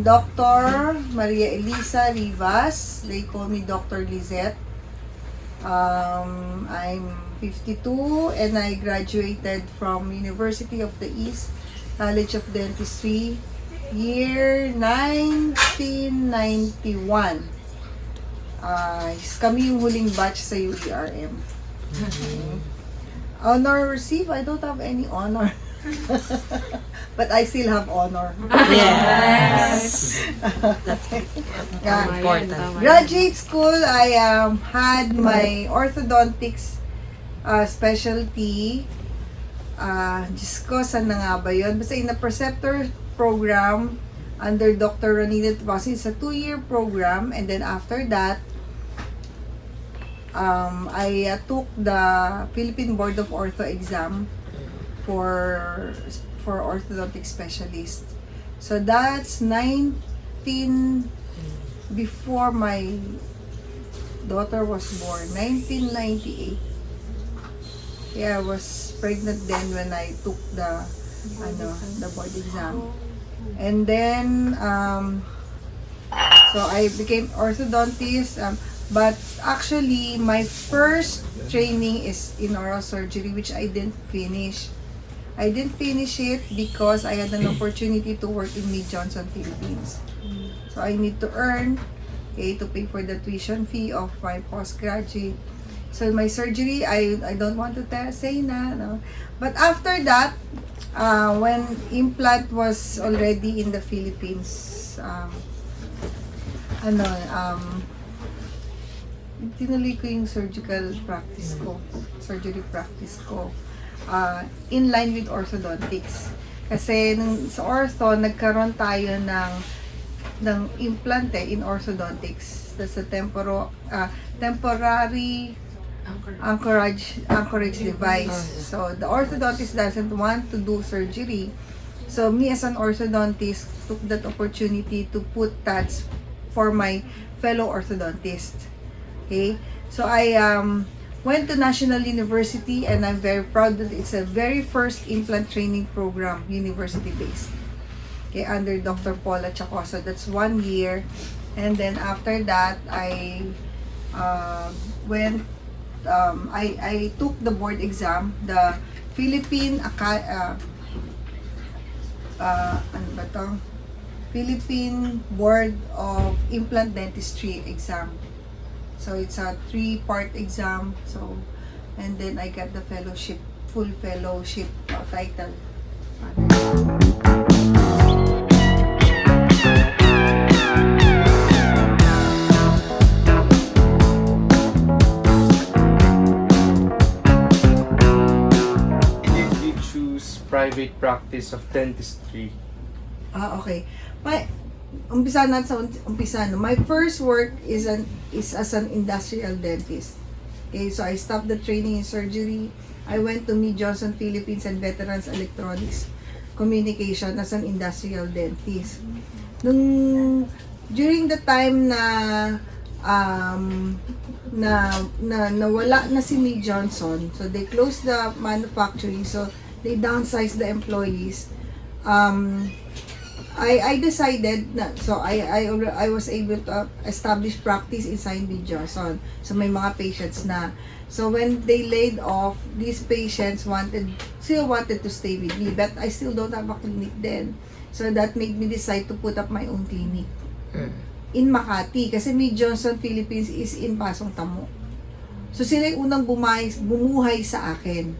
Dr. Maria Elisa Rivas. They call me Dr. Lizette. I'm 52 and I graduated from University of the East College of Dentistry year 1991. Kami yung huling batch sa UERM. Honor received? I don't have any honor. But I still have honor. Yes. Yeah. Important. Graduate school, I had my orthodontics specialty. Diyos ko, saan na nga ba yun? Basta in a preceptor program under Dr. Ronita Tubasi. It's a 2-year program. And then after that, I took the Philippine Board of Ortho exam for orthodontic specialist. So that's 19 before my daughter was born, 1998. Yeah, I was pregnant then when I took the board exam. And then so I became orthodontist, but actually my first training is in oral surgery, which I didn't finish. I didn't finish it because I had an opportunity to work in Mead Johnson, Philippines. So I need to earn, to pay for the tuition fee of my postgraduate. So my surgery, I don't want to say na, no. But after that, when implant was already in the Philippines, tinuloy ko yung surgery practice ko. In line with orthodontics. Kasi sa ortho, nagkaroon tayo ng implant in orthodontics. That's a temporary anchorage device. So the orthodontist doesn't want to do surgery. So me as an orthodontist took that opportunity to put that for my fellow orthodontist. Okay? So I went to National University and I'm very proud that it's a very first implant training program, university-based. Okay, under Dr. Paula Chacosa. That's 1 year. And then after that, I took the board exam, the Philippine Philippine Board of Implant Dentistry exam. So it's a 3-part exam. So, and then I got the fellowship, full fellowship title. Did you choose private practice of dentistry? Okay. Umpisa natin sa umpisa. No? My first work is as an industrial dentist. Okay, so I stopped the training in surgery. I went to Mead Johnson Philippines and Veterans Electronics Communication as an industrial dentist. During the time na nawala na si Mead Johnson, so they closed the manufacturing, so they downsized the employees. I decided na, so I was able to establish practice inside Mead Johnson. So may mga patients na. So when they laid off, these patients still wanted to stay with me, but I still don't have a clinic then. So that made me decide to put up my own clinic in Makati, kasi Mead Johnson Philippines is in Pasong Tamo. So sila yung unang bumuhay sa akin.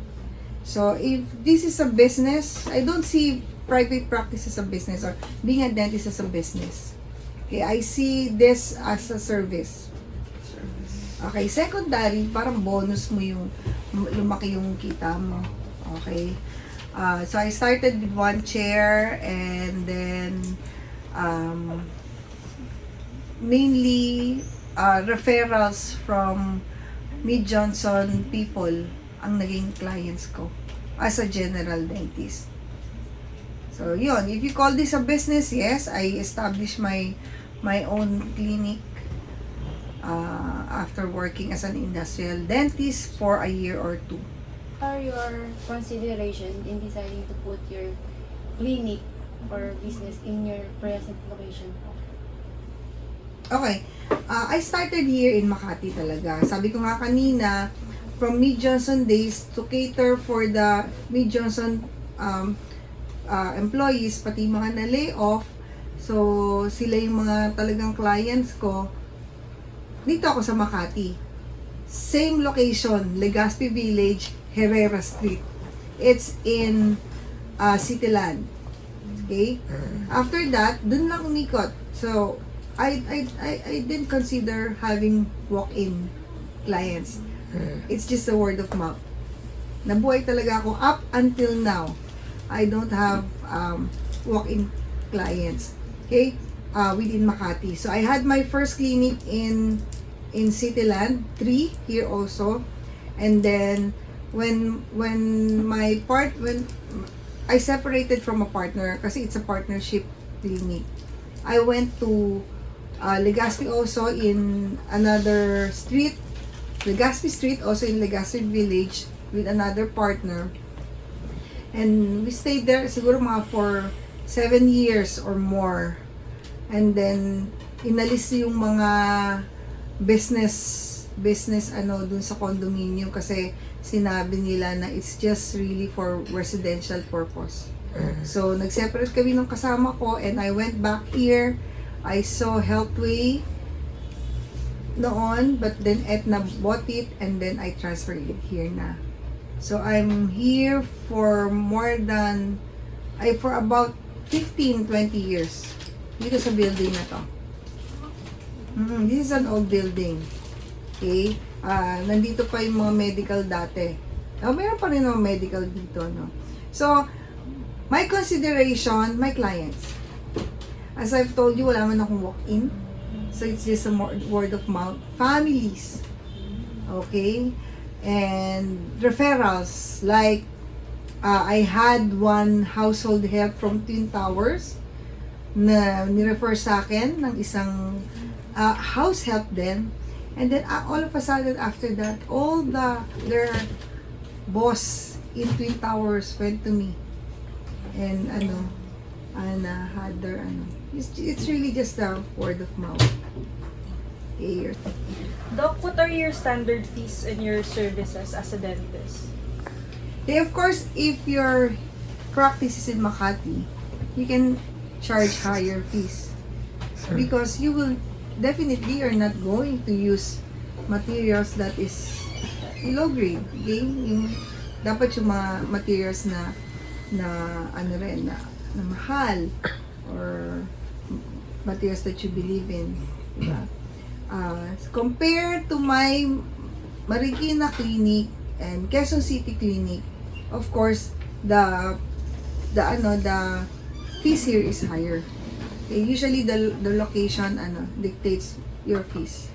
So if this is a business, I don't see private practice as a business or being a dentist as a business. Okay, I see this as a service. Okay, secondary, parang bonus mo yung lumaki yung kita mo. Okay. So I started with 1 chair and then mainly referrals from Mead Johnson people ang naging clients ko as a general dentist. So, yun. If you call this a business, yes, I established my own clinic after working as an industrial dentist for a year or 2. What are your consideration in deciding to put your clinic or business in your present location po? Okay. I started here in Makati talaga. Sabi ko nga kanina, from Mead Johnson days to cater for the Mead Johnson employees, pati mga na-lay off. So, sila yung mga talagang clients ko. Dito ako sa Makati. Same location, Legazpi Village, Herrera Street. It's in Cityland. Okay? After that, dun lang umikot. So, I didn't consider having walk-in clients. It's just a word of mouth. Nabuhay talaga ako up until now. I don't have walk-in clients. Okay? Within Makati. So, I had my first clinic in Cityland, 3 here also. And then, when I separated from a partner, kasi it's a partnership clinic, I went to Legazpi also in another street, Legazpi Street, also in Legazpi Village with another partner. And we stayed there siguro mga for 7 years or more. And then, inalis yung mga business dun sa condominium kasi sinabi nila na it's just really for residential purpose. So, nag-separate kami ng kasama ko and I went back here. I saw Healthway noon, but then Aetna bought it and then I transferred it here na. So, I'm here for for about 15-20 years dito sa building na to. This is an old building. Okay? Nandito pa yung mga medical dati. Meron pa rin mga medical dito, no? So, my consideration, my clients. As I've told you, wala man akong walk-in. So, it's just a word of mouth. Families. Okay? And referrals. Like, I had one household help from Twin Towers na nirefer sa akin ng isang house help din. And then, all of a sudden, after that, all their boss in Twin Towers went to me. And, had their, it's really just a word of mouth. Okay. Doc, what are your standard fees and your services as a dentist? Okay, of course, if your practice is in Makati, you can charge higher fees. Because you will definitely are not going to use materials that is low grade. Okay? Dapat yung mga materials na mahal or materials that you believe in. Diba? Compared to my Marikina Clinic and Quezon City Clinic, of course, the fees here is higher. Okay, usually the location dictates your fees.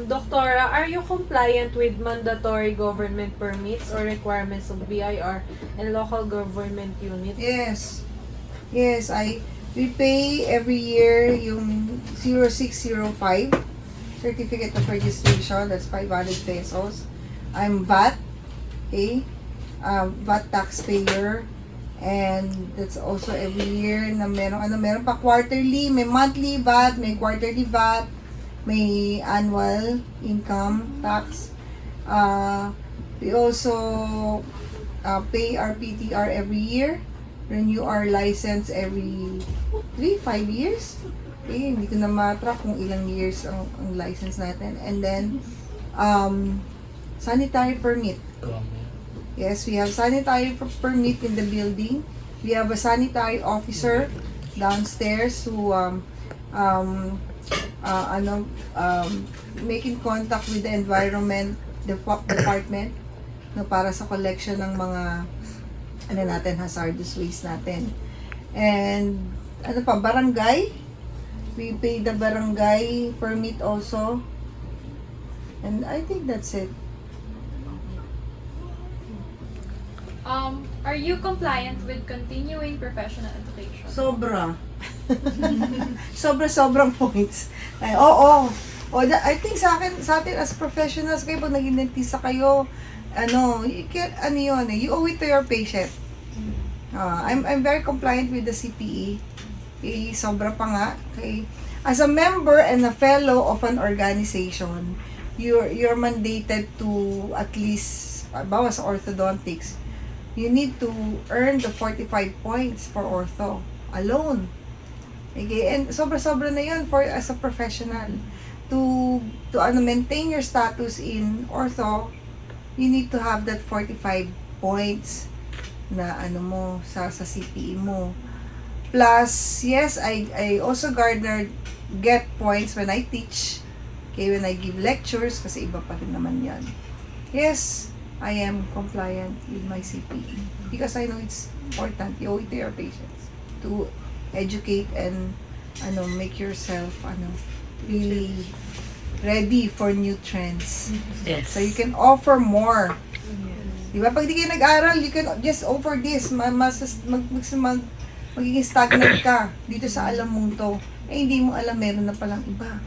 Doctor, are you compliant with mandatory government permits or requirements of BIR and local government unit? Yes. Yes, we pay every year yung 0605 certificate of registration. That's 500 pesos. I'm VAT. Okay? VAT taxpayer. And that's also every year na meron pa quarterly, may monthly VAT, may quarterly VAT, may annual income tax. We also pay our PTR every year, renew our license every 3-5 years. Okay, hindi ko na matrack kung ilang years ang license natin. And then, sanitary permit. Yes, we have sanitary permit in the building. We have a sanitary officer downstairs who making contact with the environment department para sa collection ng mga hazardous waste natin. And barangay. We pay the barangay permit also. And I think that's it. Are you compliant with continuing professional education? Sobra. Sobrang points. Ay, oo. I think sa atin as professionals kayo, pag naging dentista kayo, you owe it to your patient. I'm very compliant with the CPE. Okay, sobra pa nga. Okay. As a member and a fellow of an organization, you're mandated to at least, bawa sa orthodontics, you need to earn the 45 points for ortho alone. Okay, and sobra-sobra na yun for as a professional. To maintain your status in ortho, you need to have that 45 points na sa CPE mo. Plus, yes, I also get points when I teach. Okay, when I give lectures, kasi iba pa rin naman yan. Yes, I am compliant with my CPE. Because I know it's important. You owe it to your patients to educate and make yourself really ready for new trends. Yes. So you can offer more. Diba? Pag di kayo nag-aral, you can just offer this. Magiging stagnant ka dito sa alam mong to. Eh, hindi mo alam, meron na palang iba.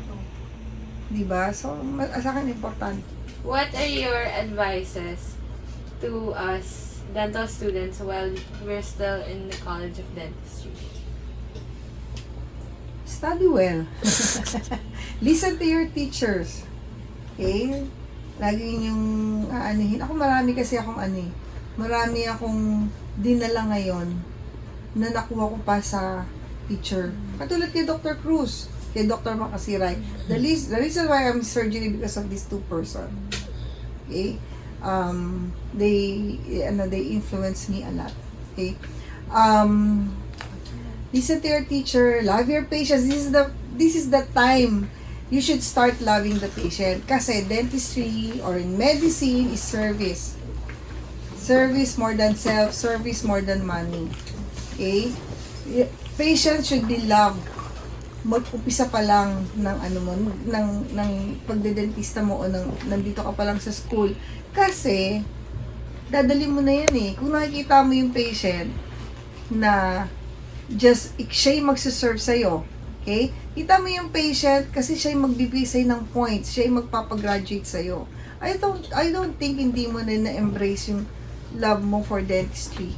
Diba? So, sa akin, important. What are your advices to us dental students while we're still in the College of Dentistry? Study well. Listen to your teachers. Okay? Lagi yung aanihin. Ako marami akong dinala ngayon na nakuha ko pa sa teacher. Katulad kay Dr. Cruz, kay Dr. Makasiray. The reason why I'm surgery because of these two person. Okay? They influence me a lot. Okay? Listen to your teacher, love your patients. This is the time you should start loving the patient. Kasi dentistry or in medicine is service. Service more than self, service more than money. Okay? Patients should be loved. Mag-upisa pa lang ng pagdedentista mo o nandito ka pa lang sa school. Kasi, dadali mo na yan eh. Kung nakikita mo yung patient na siya yung magsaserve sa'yo, okay? Kita mo yung patient kasi siya yung magbibigay sa'yo ng points, siya yung magpapagraduate sa'yo. I don't think hindi mo na-embrace yung love mo for dentistry.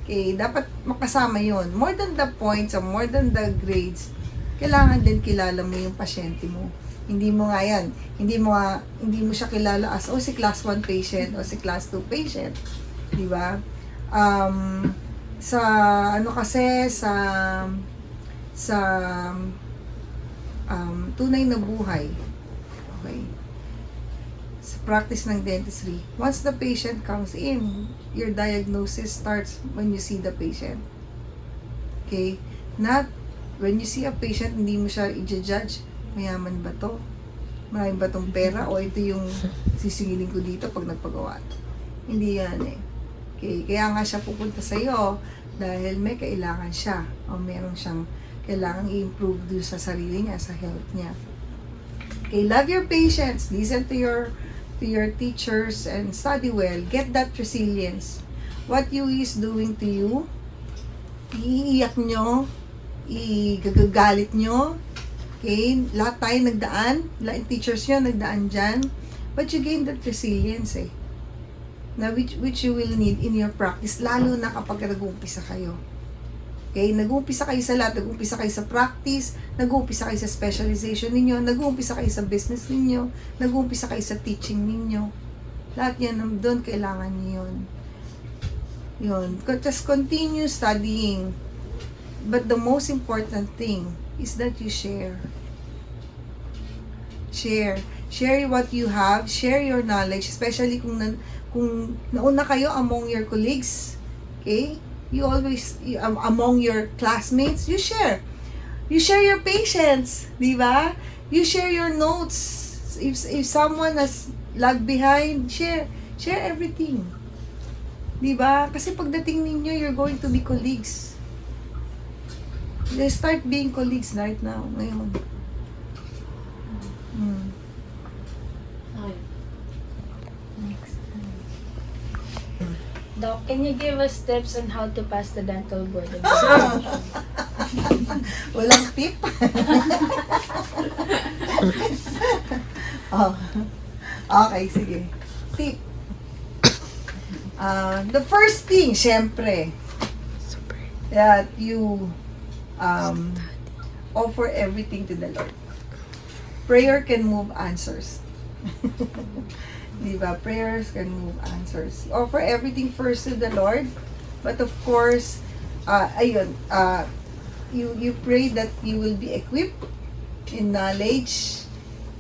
Okay, dapat makasama yon. More than the points or more than the grades, kailangan din kilala mo yung pasyente mo. Hindi mo siya kilala as si class 1 patient o si class 2 patient. Di ba? Tunay na buhay. Okay. Sa practice ng dentistry, once the patient comes in, your diagnosis starts when you see the patient. Okay? Not when you see a patient, hindi mo siya i-judge. Mayaman ba to? Marami ba tong pera? O ito yung sisingilin ko dito pag nagpagawa? Hindi yan eh. Okay? Kaya nga siya pupunta sa'yo dahil may kailangan siya o meron siyang kailangan i-improve doon sa sarili niya, sa health niya. Okay, love your patients, listen to your teachers, and study well. Get that resilience. What you is doing to you, iiyak nyo, igagalit nyo, okay, lahat tayo nagdaan, lahat teachers nyo nagdaan dyan, but you gain that resilience eh, na which you will need in your practice, lalo na kapag nag-uumpisa kayo. Okay, nag-uumpisa kayo sa lahat, nag-uumpisa kayo sa practice, nag-uumpisa kayo sa specialization ninyo, nag-uumpisa kayo sa business ninyo, nag-uumpisa kayo sa teaching ninyo. Lahat yan, doon kailangan niyo yun. Just continue studying. But the most important thing is that you share. Share what you have, share your knowledge, especially kung nauna kayo among your colleagues. Okay? You always, among your classmates, you share. You share your patients, di ba? You share your notes. If someone has lagged behind, share everything. Di ba? Kasi pagdating ninyo, you're going to be colleagues. Let's start being colleagues right now, ngayon. Okay. Doc, can you give us tips on how to pass the dental board exam? Walang tip? Oh. Okay, sige. Tip. The first thing, syempre, that you offer everything to the Lord. Prayer can move answers. Diba? Prayers can move answers. Offer everything first to the Lord, but of course, you pray that you will be equipped in knowledge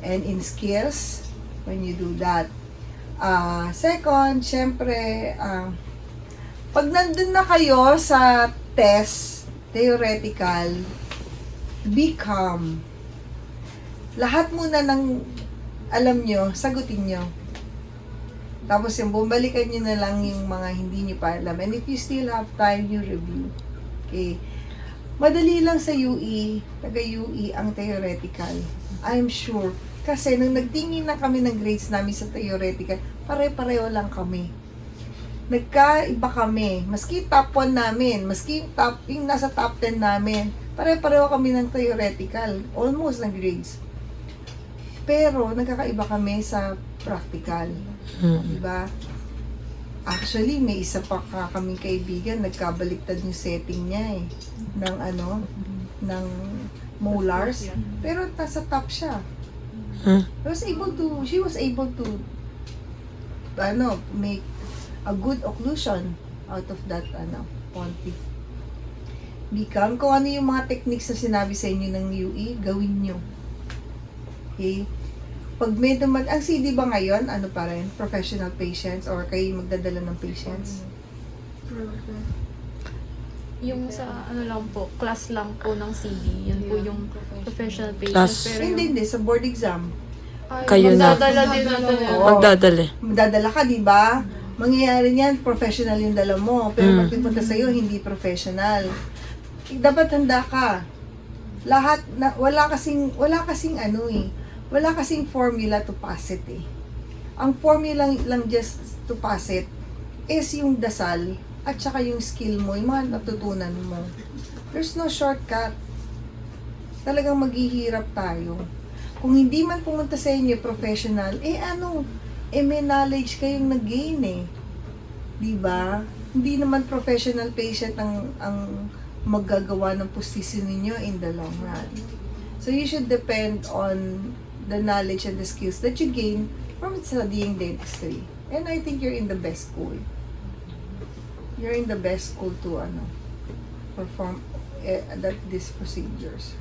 and in skills when you do that. Second, syempre, pag nandun na kayo sa test, theoretical, be calm. Lahat muna ng alam nyo, sagutin nyo. Tapos yung bumalikan nyo na lang yung mga hindi nyo pa alam. And if you still have time, you review. Okay. Madali lang sa UE, taga-UE ang theoretical. I'm sure. Kasi nung nagtingin na kami ng grades namin sa theoretical, pare-pareho lang kami. Nagkaiba kami. Maski top 1 namin, maski yung nasa top 10 namin, pare-pareho kami ng theoretical. Almost ng grades. Pero nagkakaiba kami sa practical. Diba? Actually, may isa pa kaming kaibigan, nagkabaliktad yung setting niya ng molars. Pero nasa top siya. She was able to make a good occlusion out of that pontic. Become, kung ano yung mga techniques na sinabi sa inyo ng UE, gawin nyo. Okay? Pag may ang CD ba ngayon, ano pa rin? Professional patients or kayo magdadala ng patients? Yung sa lang po, class lang po ng CD, yun po yung professional Class. patients. Pero Hindi, sa board exam. Kayo na. magdadala din natin. Oo. Magdadali. Magdadala ka, di ba? Mangyayari niyan, professional yung dala mo. Pero pag pipunta sa'yo, hindi professional. Dapat handa ka. Lahat, wala kasing wala kasing formula to pass it eh. Ang formula lang just to pass it is yung dasal at saka yung skill mo, yung mga natutunan mo. There's no shortcut. Talagang maghihirap tayo. Kung hindi man pumunta sa inyo professional, may knowledge kayong nag-gain eh. Diba? Hindi naman professional patient ang maggagawa ng postisyon ninyo in the long run. So you should depend on the knowledge and the skills that you gain from studying dentistry. And I think you're in the best school. You're in the best school to perform these procedures.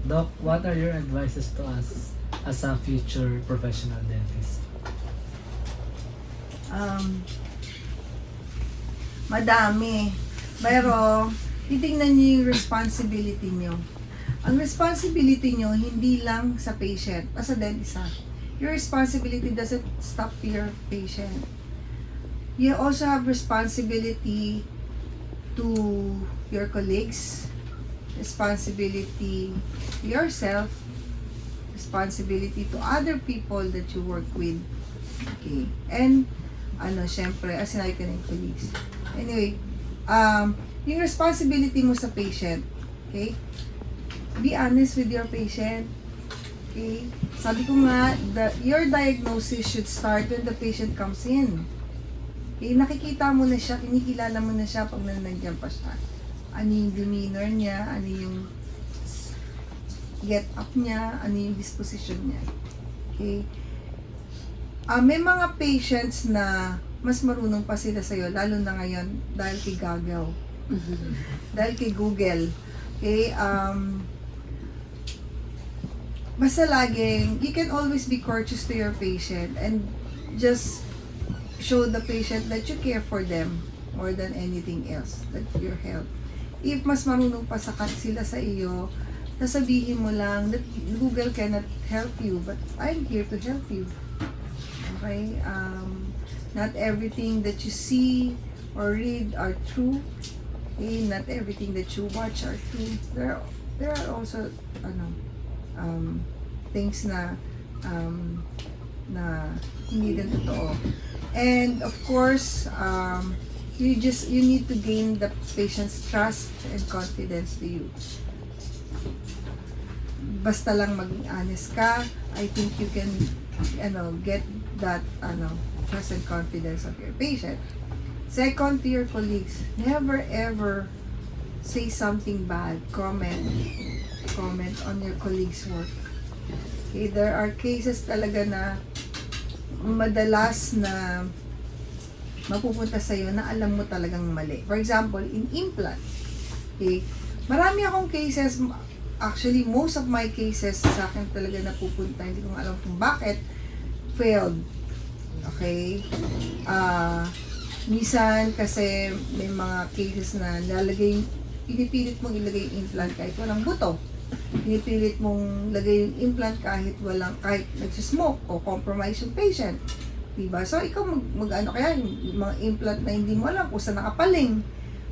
Doc, what are your advices to us as a future professional dentist? Madami. Pero, titingnan niyo yung responsibility niyo. Ang responsibility niyo, hindi lang sa patient, as a dentist. Your responsibility doesn't stop to your patient. You also have responsibility to your colleagues, responsibility to yourself, responsibility to other people that you work with. Okay. And, syempre, as sinabi ko na yung colleagues. Anyway, yung responsibility mo sa patient, okay? Be honest with your patient. Okay? Sabi ko nga, your diagnosis should start when the patient comes in. Okay? Nakikita mo na siya, kinikilala mo na siya pag nandiyan pa siya. Ano yung demeanor niya, ano yung get up niya, ano yung disposition niya. Okay? May mga patients na mas marunong pa sila sa'yo, lalo na ngayon, dahil kay Gagaw. Dahil kay Google. Okay? Basta laging, you can always be courteous to your patient and just show the patient that you care for them more than anything else, that your health. If mas marunong pa sila sa iyo, nasabihin mo lang that Google cannot help you, but I'm here to help you. Okay? Not everything that you see or read are true. Okay? Not everything that you watch are true. There are also things na hindi din totoo. And of course, you need to gain the patient's trust and confidence to you. Basta lang maging honest ka, I think you can get that trust and confidence of your patient. Second, to your colleagues, never ever say something bad, comment on your colleagues' work. Okay, there are cases talaga na madalas na mapupunta sa'yo na alam mo talagang mali. For example, in implant. Okay, marami akong cases, actually most of my cases sa akin talaga napupunta, hindi ko alam kung bakit, failed. Okay? Minsan kasi may mga cases na pinipilit mong ilagay yung implant kahit walang buto. Pinipilit mong lagay yung implant kahit nagsismoke o compromise yung patient. Diba? So, ikaw kaya yung mga implant na hindi mo alam kung saan nakapaling,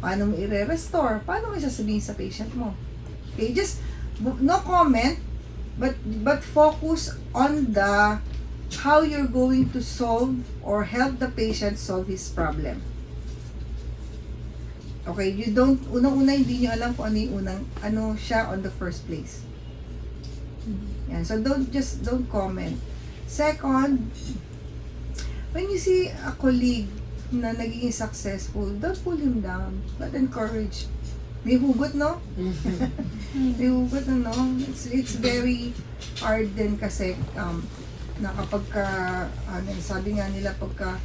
paano mo i-restore, paano mo sasabihin sa patient mo. Okay, just no comment, but focus on how you're going to solve or help the patient solve his problem. Okay, unang-una hindi nyo alam kung ano siya on the first place. Yan, so don't comment. Second, when you see a colleague na naging successful, don't pull him down, but encourage. May hugot, no? May hugot, no? It's very hard din kasi na kapag sabi nga nila pagka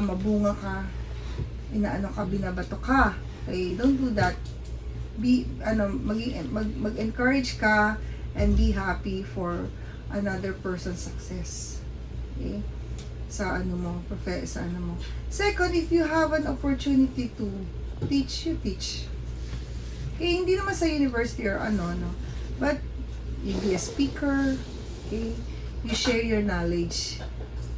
mabunga ka, binabato ka. Okay, don't do that. Mag-encourage ka and be happy for another person's success. Okay? Sa mo. Second, if you have an opportunity to teach, you teach. Okay, hindi naman sa university or but you be a speaker, okay? You share your knowledge.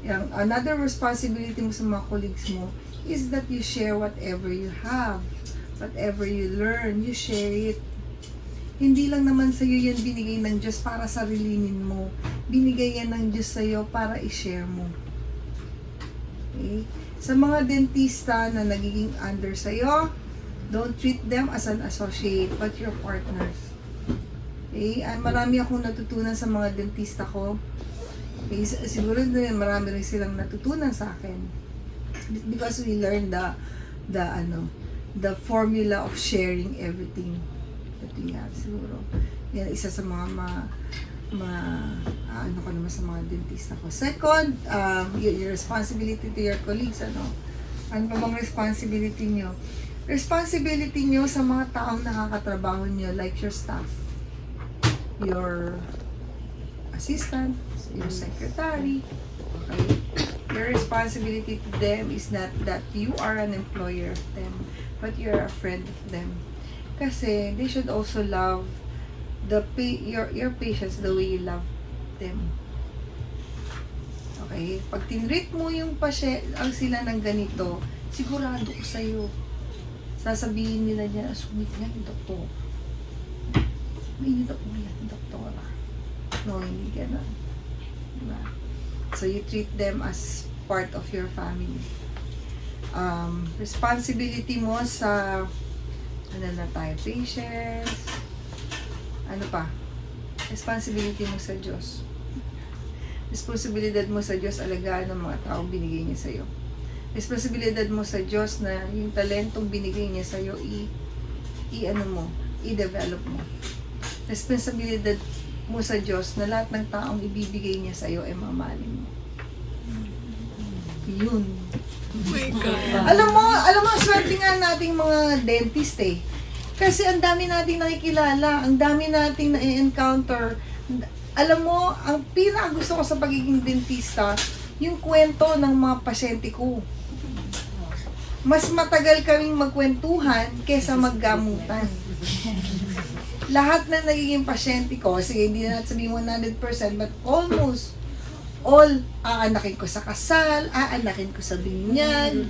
Another responsibility mo sa mga colleagues mo is that you share whatever you have, whatever you learn, you share it. Hindi lang naman sa'yo yan binigay ng Diyos para sarilinin mo. Binigay yan ng Diyos sa'yo para i-share mo. Okay? Sa mga dentista na nagiging under sa'yo, don't treat them as an associate, but your partners. Okay? Marami akong natutunan sa mga dentista ko. Okay? Siguro din marami rin silang natutunan sa akin. Because we learned the formula of sharing everything that we have. Siguro yan isa sa mga ko naman sa mga dentista ko. Second, your responsibility to your colleagues. Ano pa bang responsibility nyo? Responsibility nyo sa mga taong nakakatrabaho nyo, like your staff, your assistant, your secretary. Okay? Your responsibility to them is not that you are an employer of them, but you're a friend of them. Kasi they should also love your patients the way you love them. Okay? Pag tinreat mo yung sila ng ganito, sigurado ko sa'yo, sasabihin nila niya, sumit nga yung doktor. May doktora. No, hindi gano'n. Diba? So you treat them as part of your family. Responsibility mo sa patients. Ano pa? Responsibility mo sa Diyos. Responsibilidad mo sa Diyos, alagaan ng mga taong binigay niya sa'yo. Responsibilidad mo sa Diyos na yung talentong binigay niya sa'yo, i-develop mo. Responsibilidad mo sa Diyos na lahat ng taong ibibigay niya sa'yo ay mamahalin mo. Yun. Oh my God. Alam mo, swerte nga nating mga dentist eh. Kasi ang dami nating nakikilala, ang dami nating na-encounter. Alam mo, ang pinakagusto ko sa pagiging dentista, yung kwento ng mga pasyente ko. Mas matagal kaming magkwentuhan kesa maggamutan. Lahat na nagiging pasyente ko, sige, hindi na natin sabihin 100%, but almost all, aanakin ko sa kasal, aanakin ko sa binyag,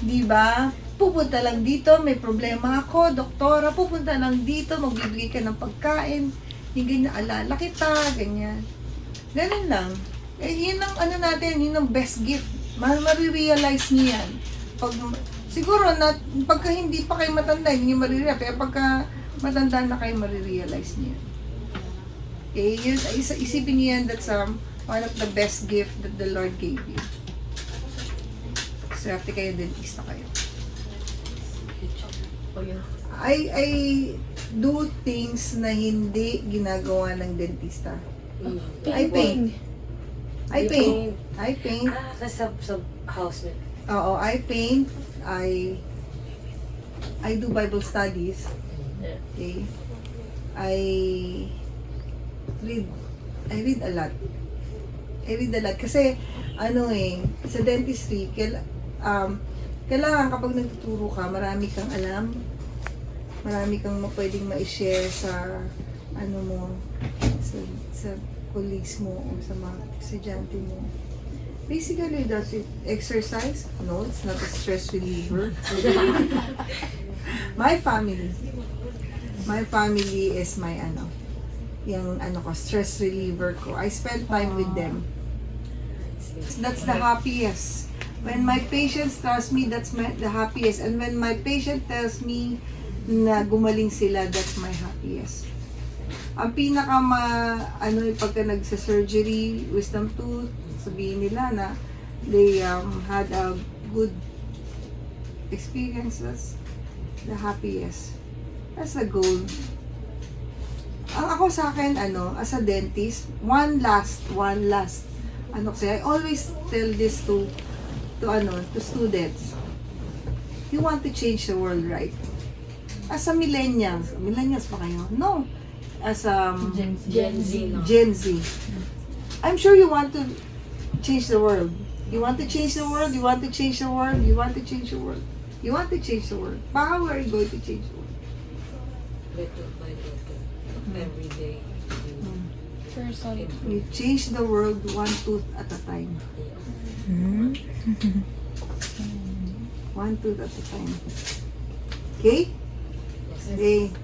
di ba? Pupunta lang dito, may problema ako, doktora, pupunta lang dito, magbibigay ka ng pagkain, hindi na alala kita, ganyan. Ganun lang. Eh, yun ang natin, yun ang best gift. Marirealize niyo yan. Siguro, pagka hindi pa kayo matanda, hindi nyo marirealize, pero pagka matanda na kayo, marirealize niyo. Okay, isipin niyo yan, that's one of the best gift that the Lord gave you. Swerte kayo, dentista kayo. O yun. I do things na hindi ginagawa ng dentista. I paint. I paint. I paint. Ah, sa housemate. Oo, I paint. I do Bible studies. Okay. I read a lot. I read a lot. Kasi, sa dentistry, kailangan kapag nagtuturo ka, marami kang alam, marami kang pwedeng ma-share sa, sa colleagues mo o sa mga estudyante mo. Basically, does it exercise? No, it's not a stress reliever. My family is my stress reliever ko. I spend time with them. That's the happiest. When my patients tells me that's the happiest. And when my patient tells me na gumaling sila, that's my happiest. Ang pinaka pagka nagsa-surgery, wisdom tooth, sabihin nila na they had a good experience. That's the happiest. That's the goal. Ang ako sa akin, as a dentist, one last, kasi I always tell this to students. You want to change the world, right? As a millennials pa kayo? No. As Gen Z, no? Gen Z. I'm sure you want to change the world. You want to change the world? You want to change the world? You want to change the world? You want to change the world? How are you going to change the world? Little by little. Every day. Person. You change the world one tooth at a time. One tooth at a time. Okay? Yes. Okay.